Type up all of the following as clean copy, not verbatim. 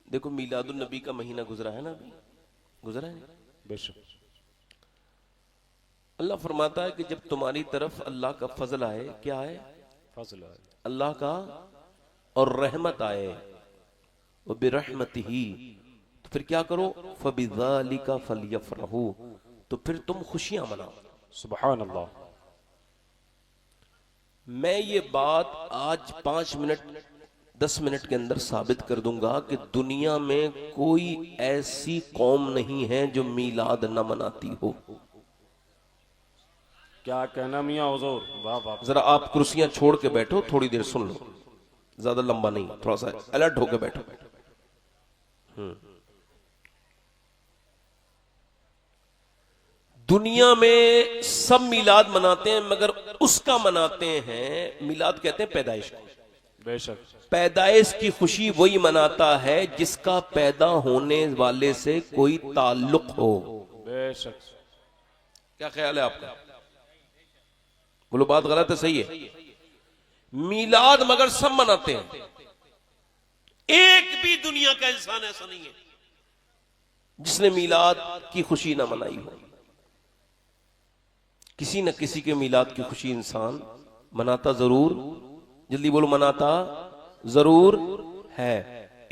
देखो मीलादुन नबी का महीना गुजरा है ना, अभी गुजरा है। बेशक अल्लाह फरमाता है कि जब तुम्हारी तरफ अल्लाह का फजल आए, क्या आए? फजल है। अल्लाह का और रहमत आए, वो बिरहमतिही, तो फिर क्या करो? फबिज़ालिका फलयफ़रहू, तो फिर तुम खुशियां मनाओ। सुभान अल्लाह। मैं ये बात आज 5 मिनट 10 मिनट के अंदर साबित कर दूंगा कि दुनिया में कोई ऐसी कौम नहीं है जो मीलाद न मनाती हो। क्या कहना मियाँ हुजूर, वाह वाह। जरा आप कुर्सियां छोड़ के बैठो, थोड़ी देर सुन लो, ज्यादा लंबा नहीं, थोड़ा सा अलर्ट होकर बैठो। दुनिया में सब मिलाद मनाते हैं, मगर उसका मनाते हैं, मिलाद कहते हैं पैदाइश को। बेशक पैदाइश की खुशी वही मनाता है जिसका पैदा होने वाले से कोई ताल्लुक हो। बेशक। क्या ख्याल है आपका? बोलो बात गलत है सही है? मिलाद मगर सब मनाते हैं, एक भी दुनिया का इंसान ऐसा नहीं है जिसने मिलाद की खुशी ना मनाई हो। किसी न किसी के मिलाद की खुशी इंसान मनाता जरूर, जल्दी बोलो, मनाता जरूर है।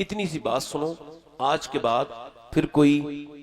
इतनी सी बात सुनो, आज के बाद फिर कोई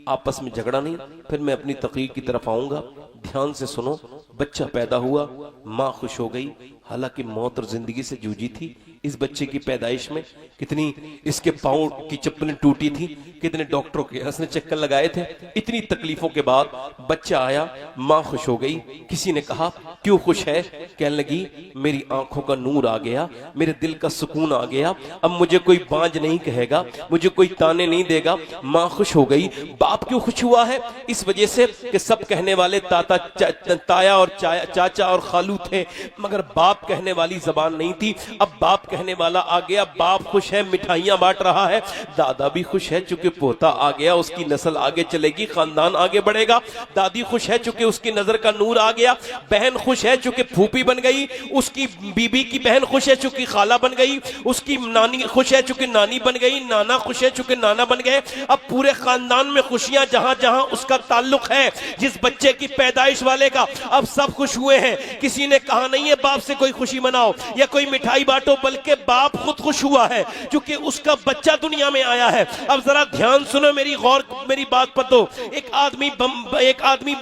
आपस में झगड़ा नहीं, फिर मैं अपनी तकरीर की तरफ आऊंगा। ध्यान से सुनो। बच्चा पैदा हुआ, माँ खुश हो गई, हालांकि मौत और जिंदगी से जूझी थी। इस बच्चे की पैदाइश में कितनी इसके पांव की चप्पलें टूटी थी, कितने डॉक्टरों के उसने चक्कर लगाए थे। इतनी तकलीफों के बाद बच्चा आया, माँ खुश हो गई। किसी ने कहा क्यों खुश है? कहने लगी मेरी आंखों का नूर आ गया, मेरे दिल का सुकून आ गया, अब मुझे कोई बांझ नहीं कहेगा, मुझे कोई ताने नहीं देगा। माँ खुश हो गई। बाप क्यों खुश हुआ है? इस वजह से कि सब कहने वाले ताया और चाचा और खालू थे, मगर बाप कहने वाली जबान नहीं थी। अब बाप कहने वाला आ गया, बाप खुश है, मिठाइयां बांट रहा है। दादा भी खुश है चूंकि पोता आ गया, उसकी नस्ल आगे चलेगी, खानदान आगे बढ़ेगा। दादी खुश है चूंकि उसकी नजर का नूर आ गया। बहन खुश है चूंकि फूफी बन गई, उसकी बीबी की बहन खुश है चूंकि खाला बन गई, उसकी नानी खुश है चूंकि नानी बन गई, नाना खुश है चूंकि नाना बन गए। अब पूरे खानदान में खुशियां, जहां जहां उसका ताल्लुक है, जिस बच्चे की पैदाइश वाले का, अब सब खुश हुए हैं। किसी ने कहा नहीं है बाप से कोई खुशी मनाओ या कोई मिठाई बांटो, बल्कि बाप खुद खुश हुआ है क्योंकि उसका बच्चा दुनिया में आया है। अब जरा ध्यान सुनो, मेरी बात पर। तो एक आदमी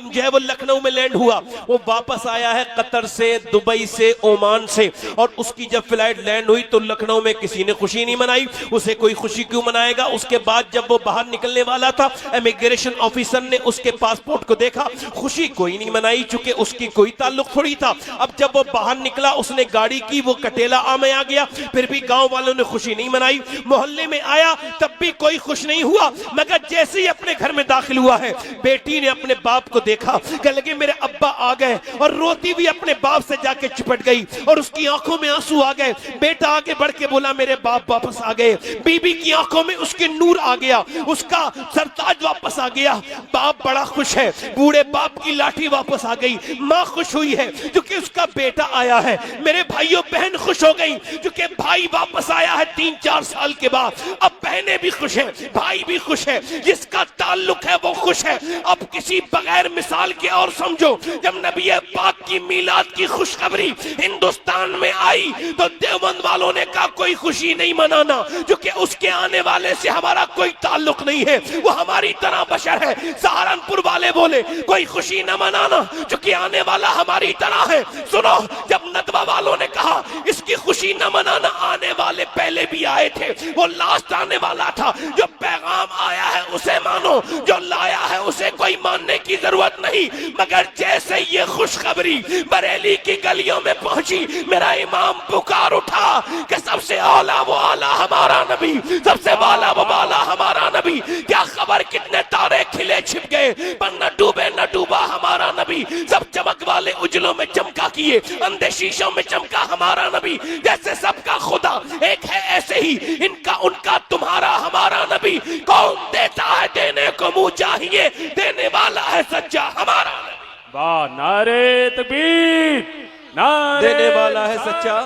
जो है वो लखनऊ में लैंड हुआ, वो वापस आया है कतर से, दुबई से, ओमान से, और उसकी जब फ्लाइट लैंड हुई तो लखनऊ में किसी ने खुशी नहीं मनाई। उसे कोई खुशी क्यों मनाएगा? उसके बाद जब वो बाहर निकलने वाला था, इमिग्रेशन ऑफिसर ने उसके पासपोर्ट को देखा, खुशी कोई नहीं मनाई चूंकि उसकी कोई ताल्लुक थोड़ी था। अब जब वो बाहर निकला, उसने गाड़ी की, वो कटेला आ में आ गया, फिर भी गांव वालों ने खुशी नहीं मनाई। मोहल्ले में आया तब भी कोई खुश नहीं हुआ, मगर जैसे ही अपने घर में दाखिल हुआ है, बेटी ने अपने बाप को देखा, कहने लगी मेरे अब्बा आ गए, और रोती भी अपने बाप से जाके चिपट गई और उसकी आंखों में आंसू आ गए। बेटा आगे बढ़ के बोला मेरे बाप वापस आ गए। बीबी की आंखों में उसके नूर आ गया, उसका सरताज वापस आ गया। बाप बड़ा खुश है, बूढ़े बाप की लाठी वापस आ गई। माँ खुश हुई है क्योंकि उसका बेटा आया है। मेरे भाइयों बहन खुश हो गई क्योंकि भाई वापस आया है 3-4 साल के बाद। अब बहनें भी खुश है, भाई भी खुश है, जिसका ताल्लुक है वो खुश है। अब किसी बगैर मिसाल के और समझो, जब नबी पाक की मीलाद की खुशखबरी हिंदुस्तान में आई तो देवबंद वालों ने कहा कोई खुशी नहीं मनाना क्योंकि उसके आने वाले से हमारा कोई ताल्लुक नहीं है, वो हमारी तरह बशर है। सहारनपुर वाले बोले कोई खुशी न मनाना क्योंकि आने वाला हमारी तरह है। सुनो, जब नदवा वालों ने कहा इसकी खुशी न मनाना, आने वाले पहले भी आए थे, वो लास्ट आने वाला था। जो पैगाम आया है उसे मानो, जो लाया है उसे कोई मानने की जरूरत नहीं। मगर जैसे ये खुशखबरी बरेली की गलियों में पहुंची, मेरा इमाम पुकार उठा कि सबसे आला वो आला हमारा नबी, सबसे वाला वो वाला हमारा नबी। क्या खबर कितने तारे खिले छिप गए, पर न डूबे न डूबा हमारा नबी। सब चमक वाले उजलों में चमका किए, अंधे शीशों में चमका हमारा नबी। जैसे सबका खुदा एक है, ऐसे ही इनका उनका तुम्हारा हमारा नबी। कौन देता है देने को मुंह चाहिए, देने वाला है सच्चा हमारा नबी। वाह, नारे तकबीर, नारे देने वाला है सच्चा,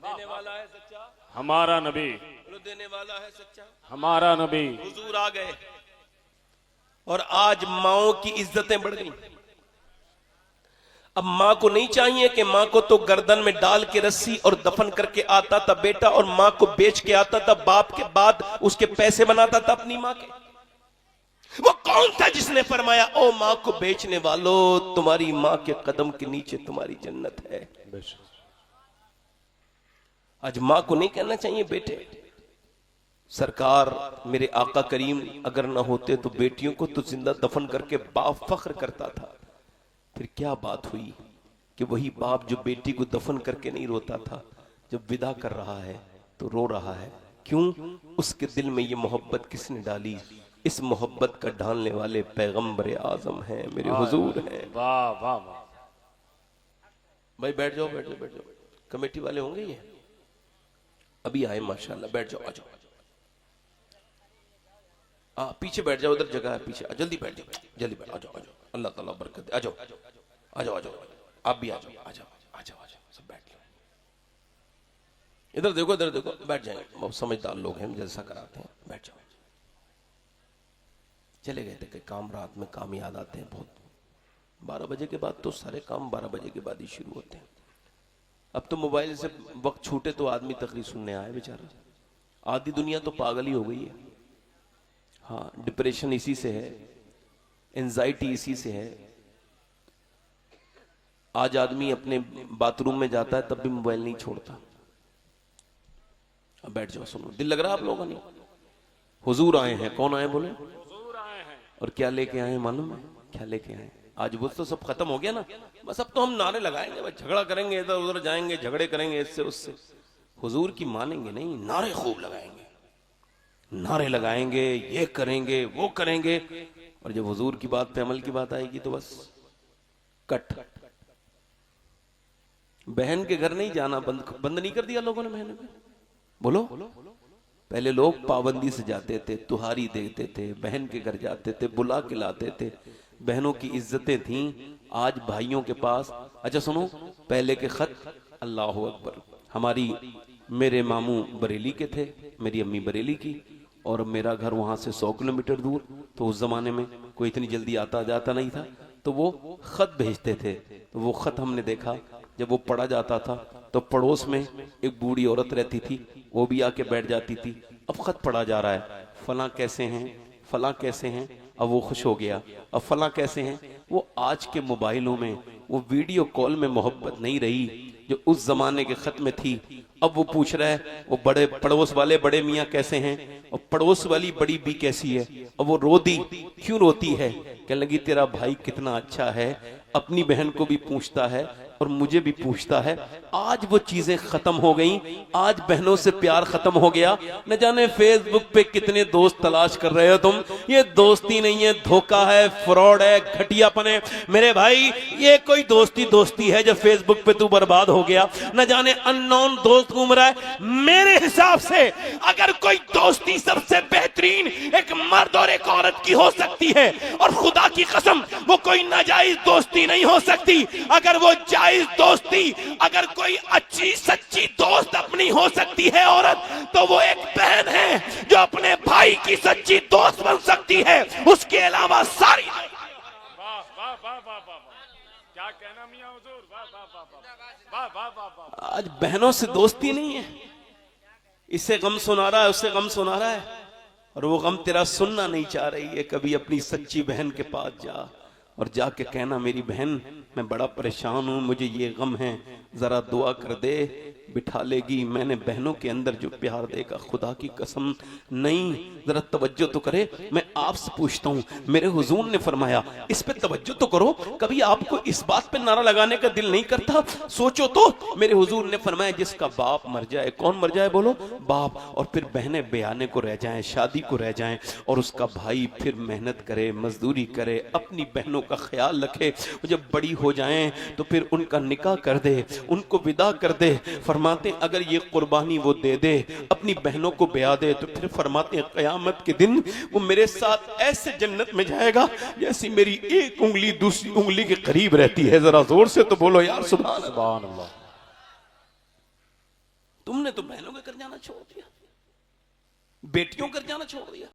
देने वाला है सच्चा हमारा नबी। देने वाला है सच्चा, हमारा नबी। हुजूर आ गए और आज माओ की इज्जतें बढ़ गई। अब मां को नहीं चाहिए कि मां को तो गर्दन में डाल के रस्सी और दफन करके आता था बेटा, और मां को बेच के आता था, बाप के बाद उसके पैसे बनाता था अपनी मां के। वो कौन था जिसने फरमाया ओ मां को बेचने वालों, तुम्हारी मां के कदम के नीचे तुम्हारी जन्नत है। बेशक। आज मां को नहीं कहना चाहिए बेटे। सरकार मेरे आका करीम अगर ना होते तो बेटियों को तो जिंदा दफन करके बाप फख्र करता था। फिर क्या बात हुई कि वही बाप जो बेटी को दफन करके नहीं रोता था, जब विदा कर रहा है तो रो रहा है। क्यों? उसके दिल में ये मोहब्बत किसने डाली? इस मोहब्बत का ढालने वाले पैगंबर आजम हैं, मेरे हुजूर हैं। वाह वाह वाह। भाई बैठ जाओ, बैठ जाओ, बैठ जाओ। कमेटी वाले होंगे ये, अभी आए माशाल्लाह। बैठ जाओ, आ जाओ, पीछे बैठ जाओ, उधर जगह है पीछे। जल्दी बैठ जाओ, जल्दी बैठ, आ जाओ, आ जाओ। अल्लाह ताला बरकत दे। आ जाओ, आ जाओ, आ जाओ, आप भी आ जाओ, आ जाओ, आ जाओ, आ जाओ, सब बैठ लो। इधर देखो, इधर देखो, बैठ जाएंगे, बहुत समझदार लोग हैं, जैसा कराते हैं। बैठ जाओ। चले गए थे कि काम, रात में काम याद आते हैं बहुत। 12 बजे के बाद तो सारे काम 12 बजे के बाद ही शुरू होते हैं। अब तो मोबाइल से वक्त छूटे तो आदमी तकरीर सुनने आए बेचारा। आधी दुनिया तो पागल ही हो गई है। हाँ, डिप्रेशन इसी से है, एंजाइटी इसी से है। आज आदमी अपने बाथरूम में जाता है तब भी मोबाइल नहीं छोड़ता। अब बैठ जाओ, सुनो। दिल लग रहा है आप लोगों ने? हुजूर आए हैं। कौन आए बोले? हुजूर आए हैं। और क्या लेके आए मालूम है? क्या लेके आए? आज वो तो सब खत्म हो गया ना। बस अब तो हम नारे लगाएंगे, बस झगड़ा करेंगे, इधर उधर जाएंगे, झगड़े करेंगे इससे उससे। हुजूर की मानेंगे नहीं, नारे खूब लगाएंगे, नारे लगाएंगे, ये करेंगे, वो करेंगे। और जब हुजूर की बात पे अमल की बात आएगी तो बस कट। बहन के घर नहीं जाना बंद नहीं कर दिया लोगों ने महीने में। बोलो, पहले लोग पाबंदी से जाते थे, तुहारी देते थे, बहन के घर जाते थे, बुला के लाते थे, बहनों की इज्जतें थीं। आज भाइयों के पास, अच्छा सुनो, पहले के खत, अल्लाह अकबर, हमारी मेरे मामू बरेली के थे, मेरी अम्मी बरेली की, और मेरा घर वहां से 100 किलोमीटर दूर। तो उस जमाने में कोई इतनी जल्दी आता जाता नहीं था, तो वो खत भेजते थे। तो वो खत हमने देखा, जब वो पढ़ा जाता था तो पड़ोस में एक बूढ़ी औरत रहती थी, वो भी आके बैठ जाती थी। अब खत पढ़ा जा रहा है, फला कैसे हैं, फला कैसे हैं। अब वो खुश हो गया, अब फला कैसे हैं। वो आज के मोबाइलों में, वो वीडियो कॉल में मोहब्बत नहीं रही जो उस जमाने के खत में थी। अब वो पूछ रहा है, वो बड़े पड़ोस वाले बड़े मियाँ कैसे हैं, और पड़ोस वाली बड़ी बी कैसी है। अब वो रो दी। क्यों रोती है? कहने लगी तेरा भाई कितना अच्छा है, अपनी बहन को भी पूछता है और मुझे भी पूछता है। आज वो चीजें खत्म हो गई, आज बहनों से प्यार खत्म हो गया। न जाने फेसबुक पे कितने दोस्त तलाश कर रहे हो तुम। ये दोस्ती नहीं है, धोखा है, फ्रॉड है, घटियापन है। मेरे भाई, ये कोई दोस्ती है जब फेसबुक पे तू बर्बाद हो गया। न जाने अननोन दोस्त घूम रहा है। मेरे हिसाब से अगर कोई दोस्ती सबसे बेहतरीन एक मर्द और एक औरत की हो सकती है, और खुदा की कसम वो कोई नाजायज दोस्ती नहीं हो सकती। अगर वो जायज दोस्ती, अगर कोई अच्छी सच्ची दोस्त अपनी हो सकती है औरत, तो वो एक बहन है जो अपने भाई की सच्ची दोस्त बन सकती है। उसके अलावा सारी वाह वाह वाह वाह वाह। क्या कहना मियां हुजूर, वाह वाह वाह वाह वाह वाह वाह। आज बहनों से दोस्ती नहीं है। इससे गम सुना रहा है, उससे गम सुना रहा है, और वो गम तेरा सुनना नहीं चाह रही है। कभी अपनी सच्ची बहन के पास जा और जाके कहना, मेरी बहन मैं बड़ा परेशान हूं, मुझे ये गम है, जरा दुआ कर दे। बिठा लेगी। मैंने बहनों के अंदर जो प्यार देखा, खुदा की कसम नहीं, जरा तवज्जो तो करे। मैं आपसे पूछता हूं, मेरे हुजूर ने फरमाया इस पे तवज्जो तो करो। कभी आपको इस बात पे नारा लगाने का दिल नहीं करता? सोचो तो। मेरे हुजूर ने फरमाया जिसका बाप मर जाए, कौन मर जाए बोलो? बाप। और फिर बहनें बयाने को रह जाएं, शादी को रह जाएं, और उसका भाई फिर मेहनत करे, मजदूरी करे, अपनी बहनों का ख्याल रखे। जब बड़ी हो जाएं तो फिर उनका निकाह कर दे, उनको विदा कर दे। फरमाते अगर ये कुर्बानी वो दे दे, अपनी बहनों को ब्याह दे, तो फिर फरमाते हैं क़यामत के दिन वो मेरे साथ ऐसे जन्नत में जाएगा जैसी मेरी एक उंगली दूसरी उंगली के करीब रहती है। जरा जोर से तो बोलो यार सुभान अल्लाह। तुमने तो बहनों के घर जाना छोड़ दिया। बेटियों कर जाना छोड़ दिया।